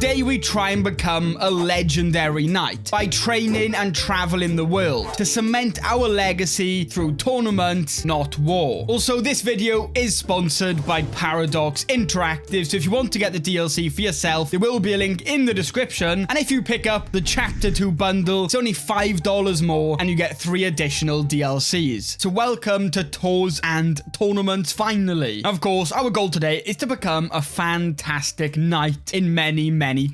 today we try and become a legendary knight by training and traveling the world to cement our legacy through tournaments, not war. Also, this video is sponsored by Paradox Interactive, so if you want to get the DLC for yourself, there will be a link in the description, and if you pick up the Chapter 2 bundle, it's only $5 more, and you get 3 additional DLCs. So welcome to Tours and Tournaments finally. Of course, our goal today is to become a fantastic knight in many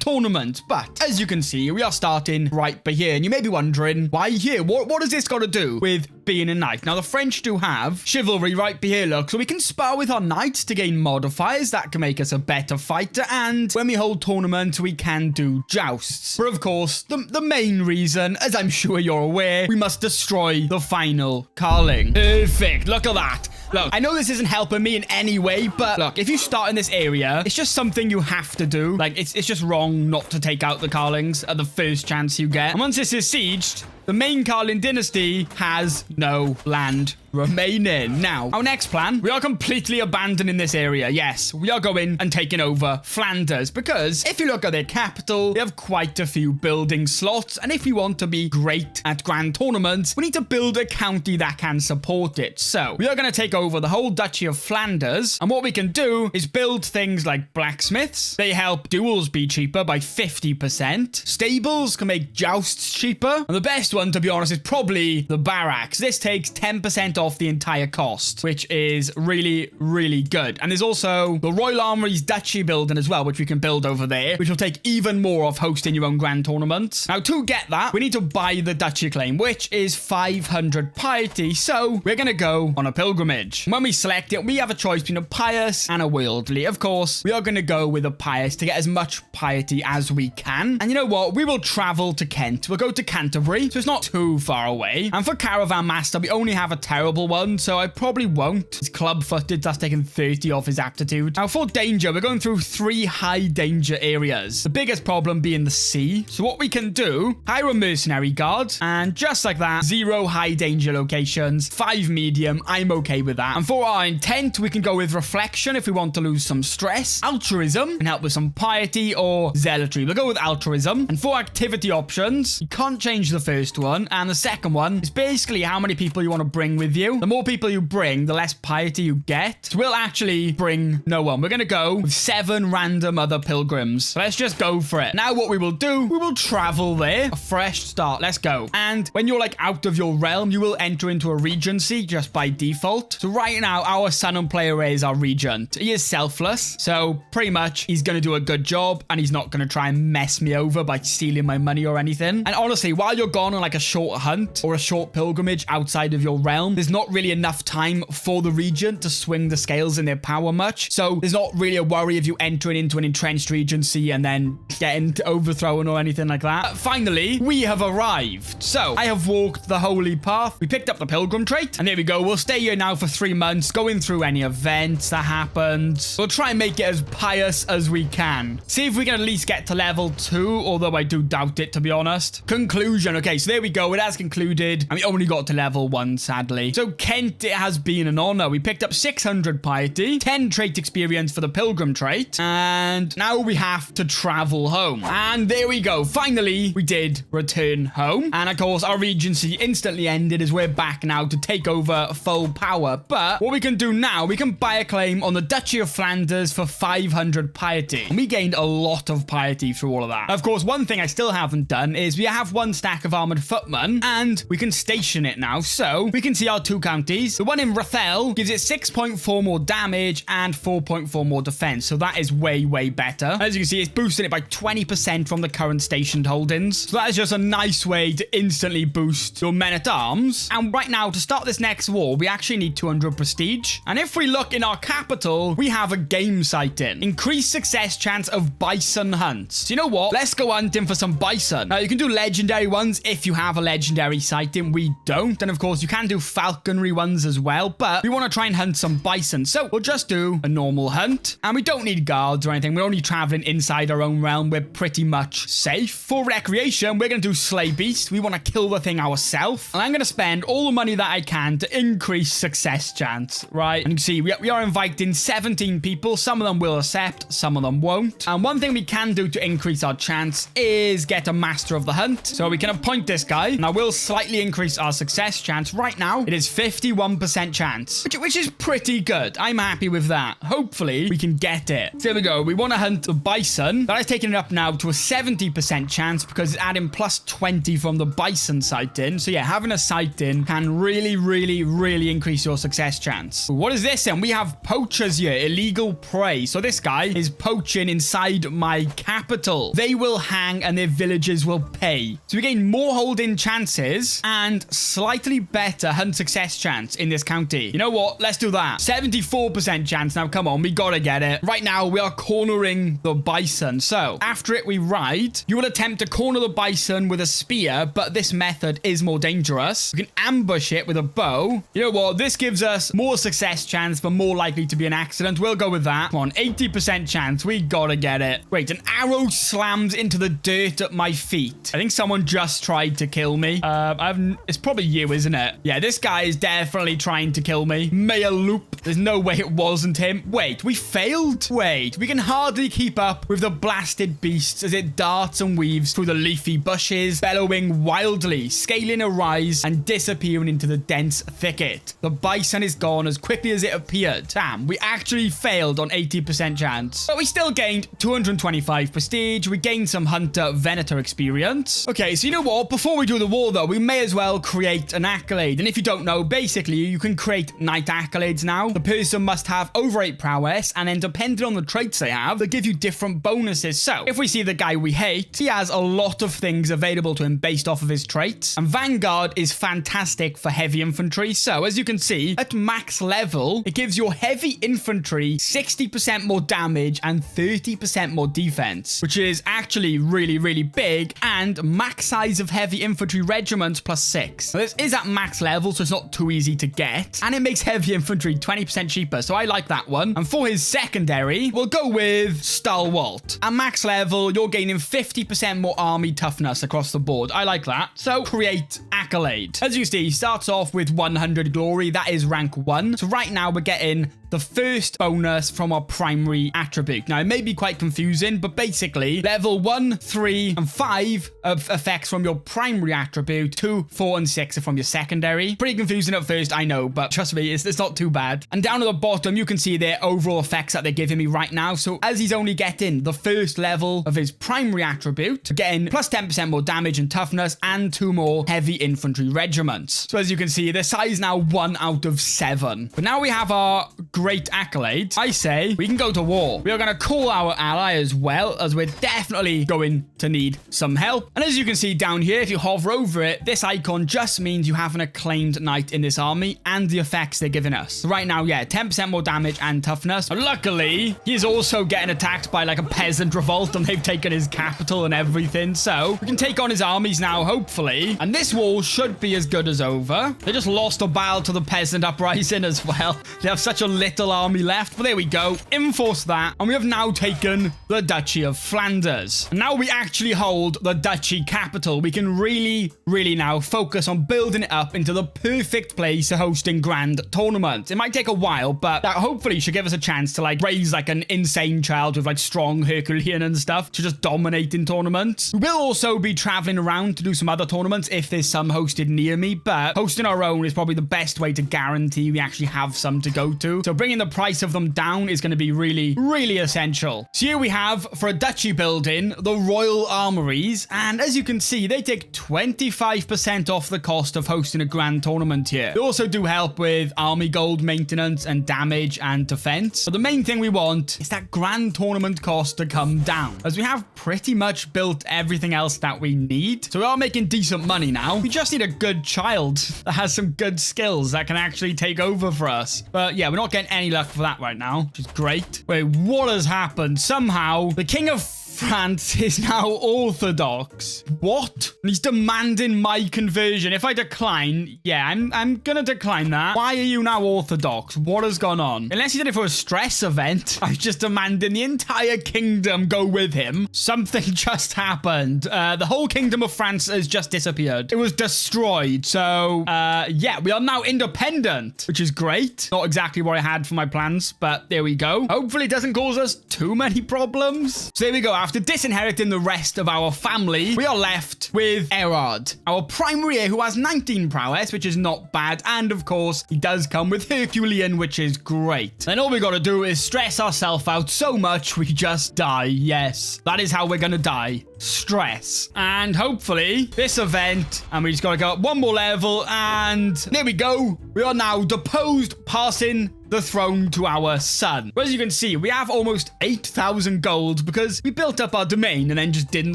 tournaments, but as you can see, we are starting right by here, and you may be wondering, why here? What has this got to do with being a knight? Now, the French do have chivalry right by here, look, so we can spar with our knights to gain modifiers that can make us a better fighter, and when we hold tournaments, we can do jousts. But of course, the main reason, as I'm sure you're aware, we must destroy the final Carling. Perfect, look at that. Look, I know this isn't helping me in any way, but look, if you start in this area, it's just something you have to do. Like, it's just wrong not to take out the Carlings at the first chance you get. And once this is sieged, the main Carling dynasty has no land remaining. Now, our next plan, we are completely abandoning this area. Yes, we are going and taking over Flanders, because if you look at their capital, they have quite a few building slots, and if we want to be great at grand tournaments, we need to build a county that can support it. So we are going to take over the whole Duchy of Flanders, and what we can do is build things like blacksmiths. They help duels be cheaper by 50%. Stables can make jousts cheaper, and the best one, to be honest, is probably the barracks. This takes 10% off the entire cost, which is really good. And there's also the Royal Armory's Duchy building as well, which we can build over there, which will take even more off hosting your own grand tournaments. Now, to get that, we need to buy the Duchy claim, which is 500 piety, so we're gonna go on a pilgrimage. When we select it, we have a choice between a pious and a worldly. Of course, we are gonna go with a pious to get as much piety as we can. And you know what? We will travel to Kent. We'll go to Canterbury, so it's not too far away. And for Caravan Master, we only have a terrible one, so I probably won't. He's club-footed, that's taking 30 off his aptitude. Now, for danger, we're going through 3 high danger areas. The biggest problem being the sea. So what we can do, hire a mercenary guard, and just like that, 0 high danger locations, 5 medium. I'm okay with that. And for our intent, we can go with reflection if we want to lose some stress. Altruism can help with some piety or zealotry. We'll go with altruism. And for activity options, you can't change the first one, and the second one is basically how many people you want to bring with you. The more people you bring, the less piety you get. So we'll actually bring no one. We're going to go with 7 random other pilgrims. So let's just go for it. Now what we will do, we will travel there. A fresh start. Let's go. And when you're like out of your realm, you will enter into a regency just by default. So right now, our son and player is our regent. He is selfless. So pretty much he's going to do a good job, and he's not going to try and mess me over by stealing my money or anything. And honestly, while you're gone on like a short hunt or a short pilgrimage outside of your realm, there's not really enough time for the regent to swing the scales in their power much. So there's not really a worry of you entering into an entrenched regency and then getting overthrown or anything like that. Finally, we have arrived. So I have walked the holy path. We picked up the pilgrim trait, and there we go. We'll stay here now for 3 months, going through any events that happened. We'll try and make it as pious as we can. See if we can at least get to level 2, although I do doubt it, to be honest. Conclusion. Okay, so there we go. It has concluded, and we only got to level 1, sadly. So Kent, it has been an honor. We picked up 600 piety, 10 trait experience for the pilgrim trait, and now we have to travel home. And there we go. Finally, we did return home. And of course, our regency instantly ended as we're back now to take over full power. But what we can do now, we can buy a claim on the Duchy of Flanders for 500 piety. And we gained a lot of piety through all of that. Of course, one thing I still haven't done is we have 1 stack of armored footmen, and we can station it now. So we can see our 2 counties. The one in Rathel gives it 6.4 more damage and 4.4 more defense. So that is way better. As you can see, it's boosting it by 20% from the current stationed holdings. So that is just a nice way to instantly boost your men-at-arms. And right now, to start this next war, we actually need 200 prestige. And if we look in our capital, we have a game sighting. Increased success chance of bison hunts. So you know what? Let's go hunting for some bison. Now, you can do legendary ones if you have a legendary sighting. We don't. And of course, you can do falconry ones as well, but we want to try and hunt some bison. So we'll just do a normal hunt, and we don't need guards or anything. We're only traveling inside our own realm. We're pretty much safe. For recreation, we're going to do slay beast. We want to kill the thing ourselves, and I'm going to spend all the money that I can to increase success chance, right? And you can see we are inviting 17 people. Some of them will accept, some of them won't. And one thing we can do to increase our chance is get a master of the hunt. So we can appoint this guy, and I will slightly increase our success chance. Right now, it is 51% chance, which is pretty good. I'm happy with that. Hopefully, we can get it. So there we go. We want to hunt the bison. That is taking it up now to a 70% chance because it's adding plus 20 from the bison sighting. So yeah, having a sighting can really increase your success chance. What is this then? We have poachers here, illegal prey. So this guy is poaching inside my capital. They will hang and their villages will pay. So we gain more holding chances and slightly better hunt success chance in this county. You know what? Let's do that. 74% chance. Now, come on. We gotta get it. Right now, we are cornering the bison. So after it, we ride. You will attempt to corner the bison with a spear, but this method is more dangerous. You can ambush it with a bow. You know what? This gives us more success chance, but more likely to be an accident. We'll go with that. Come on. 80% chance. We gotta get it. Wait, an arrow slams into the dirt at my feet. I think someone just tried to kill me. It's probably you, isn't it? Yeah, this guy is definitely trying to kill me. Maya loop. There's no way it wasn't him. Wait, we failed? Wait, we can hardly keep up with the blasted beasts as it darts and weaves through the leafy bushes, bellowing wildly, scaling a rise and disappearing into the dense thicket. The bison is gone as quickly as it appeared. Damn, we actually failed on 80% chance. But we still gained 225 prestige. We gained some hunter venator experience. Okay, so you know what? Before we do the war though, we may as well create an accolade. And if you don't know, basically you can create Knight Accolades now. The person must have over 8 prowess, and then depending on the traits they have, they give you different bonuses. So if we see the guy we hate, he has a lot of things available to him based off of his traits. And Vanguard is fantastic for heavy infantry. So as you can see, at max level, it gives your heavy infantry 60% more damage and 30% more defense, which is actually really big. And max size of heavy infantry regiments plus 6. Now, this is at max level, so it's not too easy to get. And it makes heavy infantry 20% cheaper, so I like that one. And for his secondary, we'll go with Stalwart. At max level, you're gaining 50% more army toughness across the board. I like that. So create accolade. As you see, he starts off with 100 glory. That is rank 1. So right now we're getting the first bonus from our primary attribute. Now, it may be quite confusing, but basically, level 1, 3, and 5 of effects from your primary attribute, 2, 4, and 6 are from your secondary. Pretty confusing at first, I know, but trust me, it's not too bad. And down at the bottom, you can see their overall effects that they're giving me right now. So as he's only getting the first level of his primary attribute, getting plus 10% more damage and toughness, and 2 more heavy infantry regiments. So as you can see, their size now 1 out of 7. But now we have our great accolade. I say we can go to war. We are going to call our ally as well, as we're definitely going to need some help. And as you can see down here, if you hover over it, this icon just means you have an acclaimed knight in this army and the effects they're giving us. So right now, yeah, 10% more damage and toughness. And luckily, he's also getting attacked by like a peasant revolt, and they've taken his capital and everything. So we can take on his armies now, hopefully. And this war should be as good as over. They just lost a battle to the peasant uprising as well. They have such a little army left, but there we go. Enforce that. And we have now taken the Duchy of Flanders. And now we actually hold the duchy capital. We can really now focus on building it up into the perfect place to hosting grand tournaments. It might take a while, but that hopefully should give us a chance to like raise like an insane child with like strong Herculean and stuff to just dominate in tournaments. We will also be traveling around to do some other tournaments if there's some hosted near me, but hosting our own is probably the best way to guarantee we actually have some to go to. So bringing the price of them down is going to be really essential. So here we have, for a duchy building, the royal armories, and as you can see, they take 25% off the cost of hosting a grand tournament here. They also do help with army gold maintenance and damage and defense. But the main thing we want is that grand tournament cost to come down, as we have pretty much built everything else that we need. So we are making decent money now. We just need a good child that has some good skills that can actually take over for us. But yeah, we're not getting any luck for that right now, which is great. Wait, what has happened? Somehow, the King of France is now Orthodox. What? And he's demanding my conversion. If I decline, yeah, I'm gonna decline that. Why are you now Orthodox? What has gone on? Unless he did it for a stress event. I was just demanding the entire kingdom go with him. Something just happened. The whole kingdom of France has just disappeared. It was destroyed. So, yeah, we are now independent, which is great. Not exactly what I had for my plans, but there we go. Hopefully it doesn't cause us too many problems. So there we go. After disinheriting the rest of our family, we are left with Erard, our primary heir, who has 19 prowess, which is not bad. And of course, he does come with Herculean, which is great. Then all we got to do is stress ourselves out so much we just die. Yes, that is how we're going to die. Stress. And hopefully this event, and we just got to go up one more level, and there we go. We are now deposed, passing the throne to our son. But as you can see, we have almost 8,000 gold because we built up our domain and then just didn't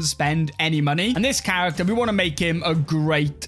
spend any money. And this character, we want to make him a great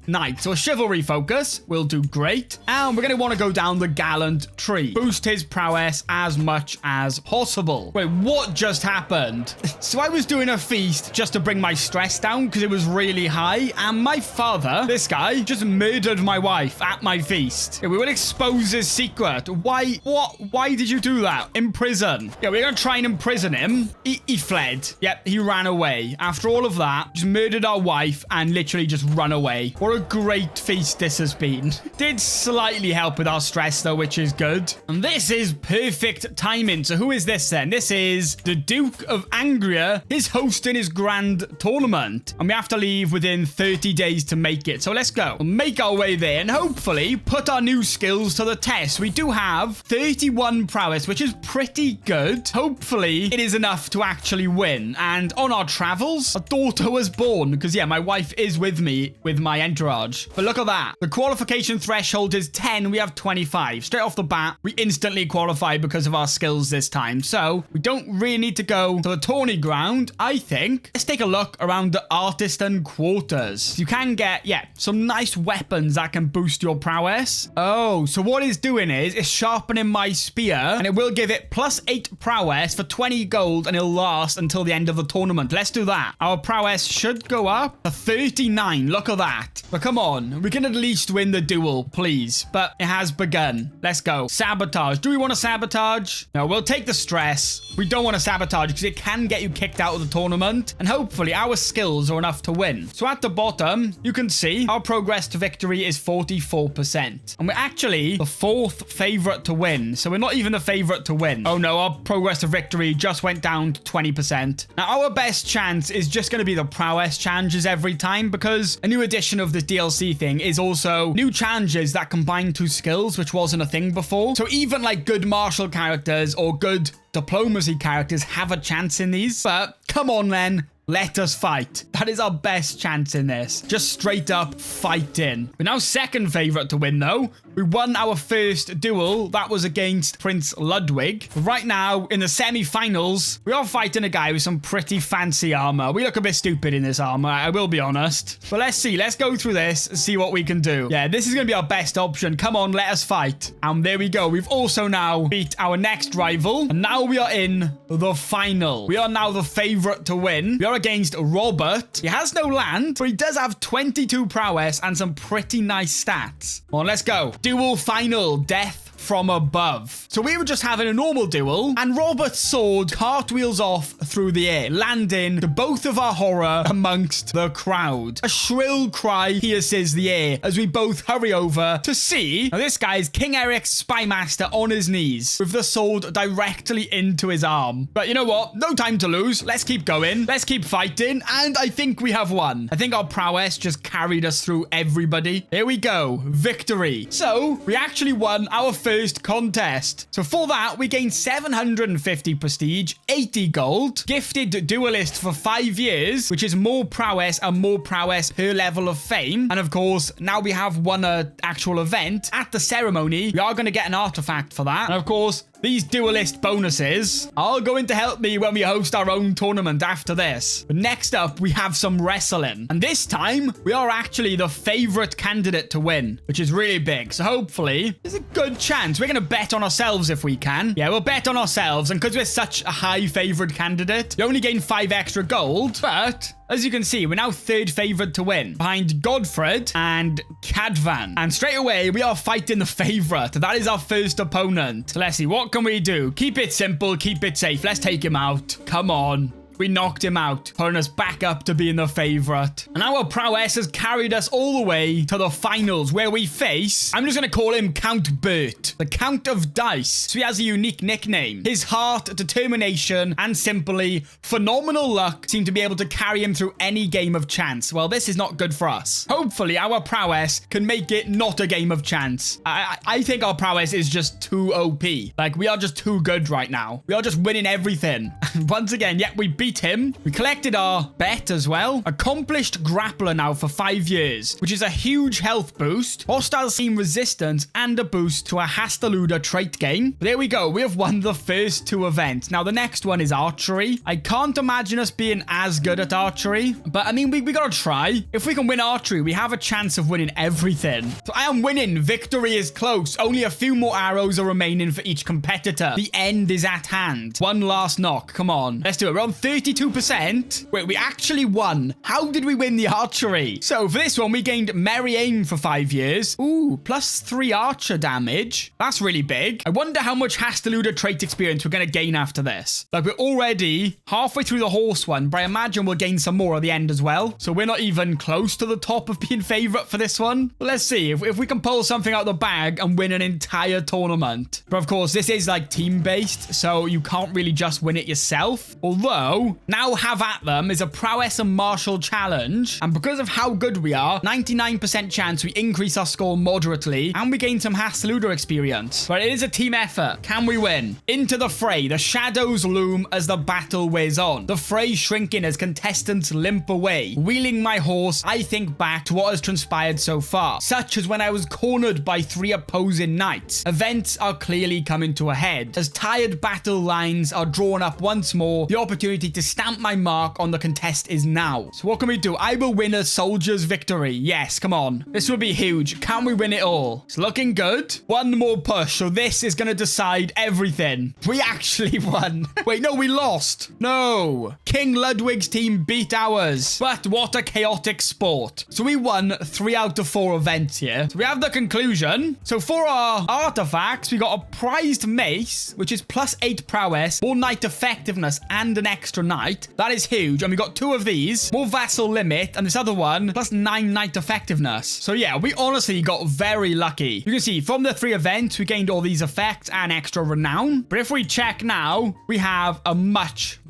knight. So a chivalry focus will do great. And we're going to want to go down the gallant tree. Boost his prowess as much as possible. Wait, what just happened? So I was doing a feast just to bring my stress down because it was really high. And my father, this guy, just murdered my wife at my feast. Yeah, we will expose his secret. Why? What? Why did you do that? Imprison. Yeah, we're going to try and imprison him. He fled. Yep, he ran away. After all of that, just murdered our wife and literally just run away. What a great feast this has been. Did slightly help with our stress though, which is good. And this is perfect timing. So who is this then? This is the Duke of Angria. He's hosting his grand tournament. And we have to leave within 30 days to make it. So let's go. We'll make our way there and hopefully put our new skills to the test. We do have 31 prowess, which is pretty good. Hopefully it is enough to actually win. And on our travels, a daughter was born because yeah, my wife is with me with my entourage. But look at that. The qualification threshold is 10. We have 25. Straight off the bat, we instantly qualify because of our skills this time. So we don't really need to go to the tourney ground, I think. Let's take a look around the artisan quarters. You can get, yeah, some nice weapons that can boost your prowess. Oh, so what it's doing is it's sharpening my spear and it will give it +8 prowess for 20 gold and it'll last until the end of the tournament. Let's do that. Our prowess should go up to 39. Look at that. But come on, we can at least win the duel, please. But it has begun. Let's go. Sabotage. Do we want to sabotage? No, we'll take the stress. We don't want to sabotage because it can get you kicked out of the tournament. And hopefully our skills are enough to win. So at the bottom, you can see our progress to victory is 44%. And we're actually the fourth favorite to win. So we're not even the favorite to win. Oh no, our progress to victory just went down to 20%. Now our best chance is just going to be the prowess challenges every time because a new edition of this DLC thing is also new challenges that combine two skills, which wasn't a thing before. So even like good martial characters or good diplomacy characters have a chance in these. But come on then. Let us fight. That is our best chance in this. Just straight up fighting. We're now second favorite to win though. We won our first duel. That was against Prince Ludwig. Right now, in the semi-finals, we are fighting a guy with some pretty fancy armor. We look a bit stupid in this armor, I will be honest. But let's see. Let's go through this and see what we can do. Yeah, this is going to be our best option. Come on, let us fight. And there we go. We've also now beat our next rival. And now we are in the final. We are now the favorite to win. We are against Robert. He has no land, but he does have 22 prowess and some pretty nice stats. Come on, let's go. Duel final. Death from above. So we were just having a normal duel and Robert's sword cartwheels off through the air, landing to both of our horror amongst the crowd. A shrill cry pierces the air as we both hurry over to see. Now this guy is King Eric's spymaster on his knees with the sword directly into his arm. But you know what? No time to lose. Let's keep going. Let's keep fighting. And I think we have won. I think our prowess just carried us through everybody. Here we go. Victory. So we actually won our first contest. So for that, we gained 750 prestige, 80 gold, gifted duelist for 5 years, which is more prowess and more prowess per level of fame. And of course, now we have won an actual event. At the ceremony, we are going to get an artifact for that. And of course, these duelist bonuses are going to help me when we host our own tournament after this. But next up, we have some wrestling. And this time, we are actually the favorite candidate to win, which is really big. So hopefully, there's a good chance. We're going to bet on ourselves if we can. Yeah, we'll bet on ourselves. And because we're such a high favored candidate, we only gain 5 extra gold. But as you can see, we're now third favored to win, behind Godfred and Cadvan. And straight away, we are fighting the favorite. That is our first opponent. So let's see, what can we do? Keep it simple, keep it safe. Let's take him out. Come on. We knocked him out, putting us back up to being the favorite. And our prowess has carried us all the way to the finals, where we face, I'm just going to call him Count Bert, the Count of Dice. So he has a unique nickname. His heart, determination, and simply phenomenal luck seem to be able to carry him through any game of chance. Well, this is not good for us. Hopefully, our prowess can make it not a game of chance. I think our prowess is just too OP. Like, we are just too good right now. We are just winning everything. Once again, yeah, we beat him. We collected our bet as well. Accomplished grappler now for 5 years, which is a huge health boost, hostile seam resistance, and a boost to a Hastaluda trait gain. But there we go. We have won the first 2 events. Now, the next one is archery. I can't imagine us being as good at archery, but I mean, we gotta try. If we can win archery, we have a chance of winning everything. So I am winning. Victory is close. Only a few more arrows are remaining for each competitor. The end is at hand. One last knock. Come on. Let's do it. We're on 32%. Wait, we actually won. How did we win the archery? So for this one, we gained Merry Aim for 5 years. Ooh, +3 archer damage. That's really big. I wonder how much Hastaluda trait experience we're going to gain after this. Like, we're already halfway through the horse one, but I imagine we'll gain some more at the end as well. So we're not even close to the top of being favorite for this one. But let's see if we can pull something out of the bag and win an entire tournament. But of course, this is like team-based, so you can't really just win it yourself. Although, now have at them is a prowess and martial challenge. And because of how good we are, 99% chance we increase our score moderately and we gain some Hastaluda experience. But it is a team effort. Can we win? Into the fray. The shadows loom as the battle wears on. The fray shrinking as contestants limp away. Wheeling my horse, I think back to what has transpired so far, such as when I was cornered by 3 opposing knights. Events are clearly coming to a head. As tired battle lines are drawn up once more, the opportunity to stamp my mark on the contest is now. So what can we do? I will win a soldier's victory. Yes, come on. This will be huge. Can we win it all? It's looking good. One more push. So this is going to decide everything. We actually won. Wait, no, we lost. No. King Ludwig's team beat ours. But what a chaotic sport. So we won 3 out of 4 events here. So we have the conclusion. So for our artifacts, we got a prized mace, which is +8 prowess, more knight effectiveness, and an extra knight. That is huge. And we got 2 of these, more vassal limit, and this other one, +9 knight effectiveness. So yeah, we honestly got very lucky. You can see from the 3 events, we gained all these effects and extra renown. But if we check now, we have a much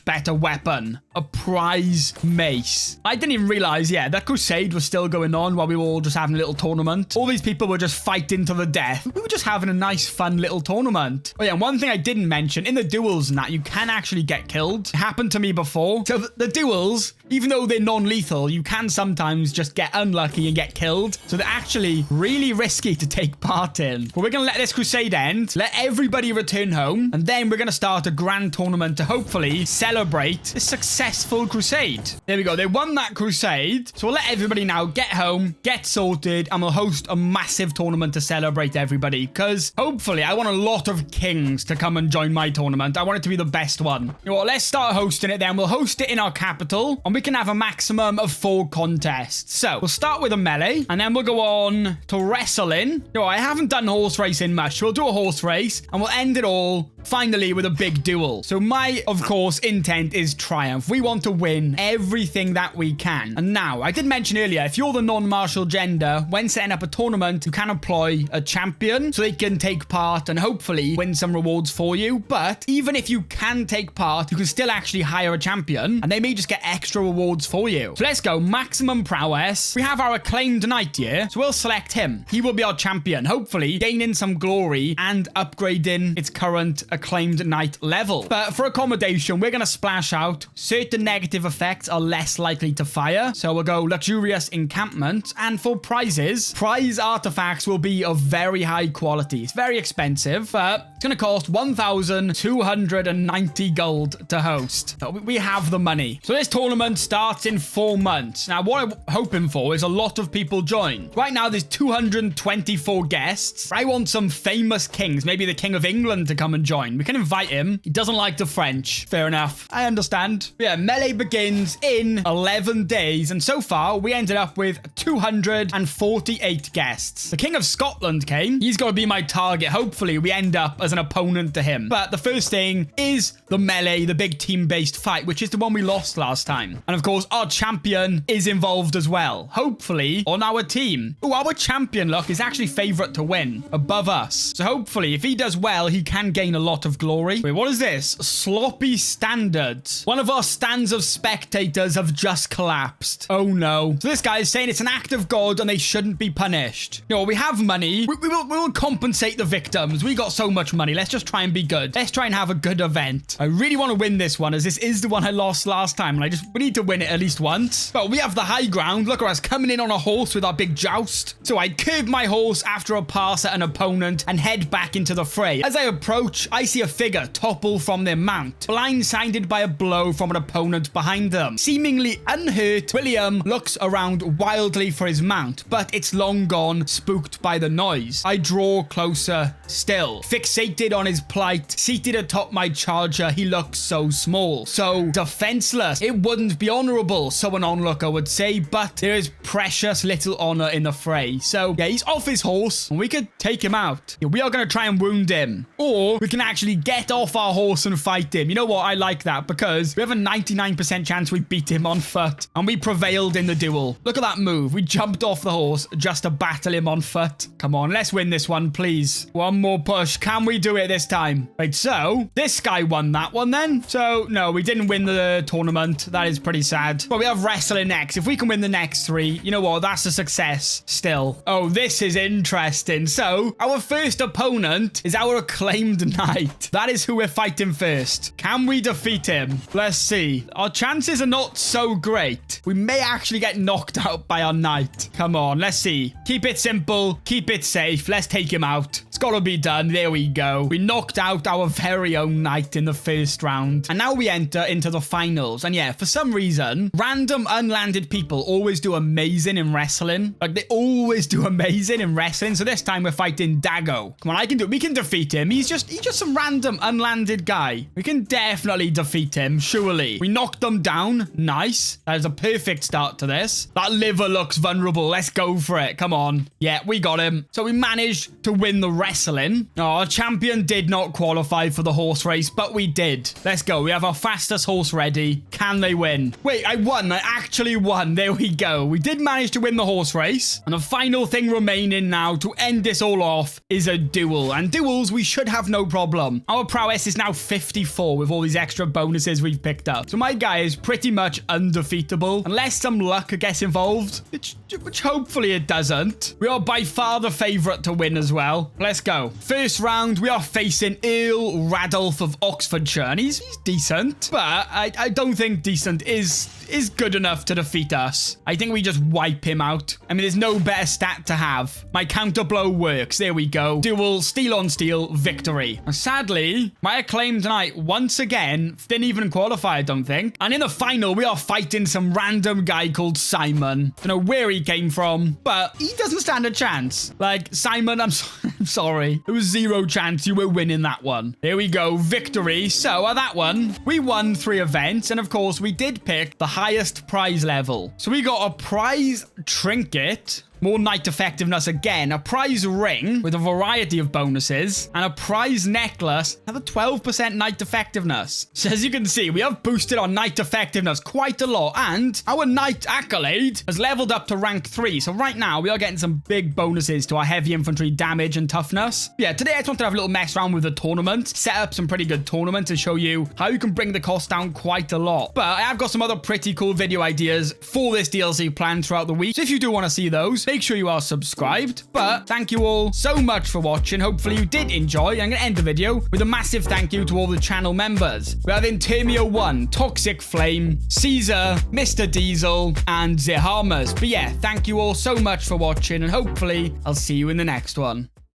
better weapon. A prize mace. I didn't even realize, yeah, that crusade was still going on while we were all just having a little tournament. All these people were just fighting to the death. We were just having a nice, fun little tournament. Oh yeah, and one thing I didn't mention, in the duels and that, you can actually get killed. It happened to me before. So the duels, even though they're non-lethal, you can sometimes just get unlucky and get killed. So they're actually really risky to take part in. But we're going to let this crusade end, let everybody return home, and then we're going to start a grand tournament to hopefully celebrate a successful crusade. There we go. They won that crusade. So we'll let everybody now get home, get sorted, and we'll host a massive tournament to celebrate everybody. Because hopefully I want a lot of kings to come and join my tournament. I want it to be the best one. You know what? Let's start hosting it then. We'll host it in our capital, and we can have a maximum of 4 contests. So we'll start with a melee, and then we'll go on to wrestling. You know, I haven't done horse racing much. So we'll do a horse race, and we'll end it all finally with a big duel. So my, of course, intent is triumph. We want to win everything that we can. And now, I did mention earlier, if you're the non-martial gender, when setting up a tournament, you can employ a champion so they can take part and hopefully win some rewards for you. But even if you can take part, you can still actually hire a champion and they may just get extra rewards for you. So let's go. Maximum prowess. We have our acclaimed knight here, so we'll select him. He will be our champion, hopefully gaining some glory and upgrading its current acclaimed knight level. But for accommodation, we're going to splash out. Certain negative effects are less likely to fire. So we'll go luxurious encampment. And for prizes, prize artifacts will be of very high quality. It's very expensive, but it's going to cost 1,290 gold to host. So we have the money. So this tournament starts in 4 months. Now, what I'm hoping for is a lot of people join. Right now, there's 224 guests. I want some famous kings, maybe the King of England, to come and join. We can invite him. He doesn't like the French. Fair enough. I understand. But yeah, melee begins in 11 days. And so far, we ended up with 248 guests. The King of Scotland came. He's got to be my target. Hopefully, we end up as an opponent to him. But the first thing is the melee, the big team-based fight, which is the one we lost last time. And of course, our champion is involved as well. Hopefully, on our team. Oh, our champion, look, is actually favorite to win above us. So hopefully, if he does well, he can gain a lot of glory. Wait, what is this? Sloppy standards. One of our stands of spectators have just collapsed. Oh no. So this guy is saying it's an act of God and they shouldn't be punished. You know, we have money. We will compensate the victims. We got so much money. Let's just try and be good. Let's try and have a good event. I really want to win this one, as this is the one I lost last time. And we need to win it at least once. But we have the high ground. Look at us coming in on a horse with our big joust. So I curb my horse after a pass at an opponent and head back into the fray. As I approach, I see a figure topple from their mount, blindsided by a blow from an opponent behind them. Seemingly unhurt, William looks around wildly for his mount, but it's long gone, spooked by the noise. I draw closer still, fixated on his plight, seated atop my charger. He looks so small, so defenseless. It wouldn't be honorable, so an onlooker would say, but there is precious little honor in the fray. So yeah, he's off his horse and we could take him out. Yeah, we are going to try and wound him, or we can actually get off our horse and fight him. You know what? I like that, because we have a 99% chance we beat him on foot and we prevailed in the duel. Look at that move. We jumped off the horse just to battle him on foot. Come on, let's win this one, please. One more push. Can we do it this time? Wait, so this guy won that one then? So no, we didn't win the tournament. That is pretty sad. But we have wrestling next. If we can win the next 3, you know what? That's a success still. Oh, this is interesting. So our first opponent is our acclaimed knight. That is who we're fighting first. Can we defeat him? Let's see. Our chances are not so great. We may actually get knocked out by our knight. Come on, let's see. Keep it simple. Keep it safe. Let's take him out. It's got to be done. There we go. We knocked out our very own knight in the first round. And now we enter into the finals. And yeah, for some reason, random unlanded people always do amazing in wrestling. Like, they always do amazing in wrestling. So this time we're fighting Dago. Come on, I can do it. We can defeat him. He's just some random unlanded guy. We can definitely defeat him, surely. We knocked them down. Nice. That is a perfect start to this. That liver looks vulnerable. Let's go for it. Come on. Yeah, we got him. So we managed to win the wrestling. Oh, our champion did not qualify for the horse race, but we did. Let's go. We have our fastest horse ready. Can they win? Wait, I won. I actually won. There we go. We did manage to win the horse race. And the final thing remaining now to end this all off is a duel. And duels, we should have no problem. Our prowess is now 54 with all these extra bonuses we've picked up. So my guy is pretty much undefeatable, unless some luck gets involved, which hopefully it doesn't. We are by far the favorite to win as well. Let's go. First round, we are facing Earl Radolf of Oxfordshire, and he's decent, but I don't think decent is good enough to defeat us. I think we just wipe him out. I mean, there's no better stat to have. My counter blow works. There we go. Duel, steel on steel, victory. And sadly, my acclaimed knight once again didn't even qualify, I don't think. And in the final, we are fighting some random guy called Simon. Don't know where he came from, but he doesn't stand a chance. Like, Simon, I'm sorry. There was 0 chance you were winning that one. There we go. Victory. So at that one, we won 3 events. And of course, we did pick the highest prize level. So we got a prize trinket, more knight effectiveness again, a prize ring with a variety of bonuses, and a prize necklace, another 12% knight effectiveness. So as you can see, we have boosted our knight effectiveness quite a lot, and our Knight Accolade has leveled up to rank 3. So right now, we are getting some big bonuses to our heavy infantry damage and toughness. Yeah, today I just wanted to have a little mess around with the tournament, set up some pretty good tournaments and show you how you can bring the cost down quite a lot. But I have got some other pretty cool video ideas for this DLC planned throughout the week. So if you do want to see those, make sure you are subscribed. But thank you all so much for watching. Hopefully you did enjoy. I'm going to end the video with a massive thank you to all the channel members. We have Intermio1, Toxic Flame, Caesar, Mr. Diesel, and Zehamas. But yeah, thank you all so much for watching, and hopefully I'll see you in the next one.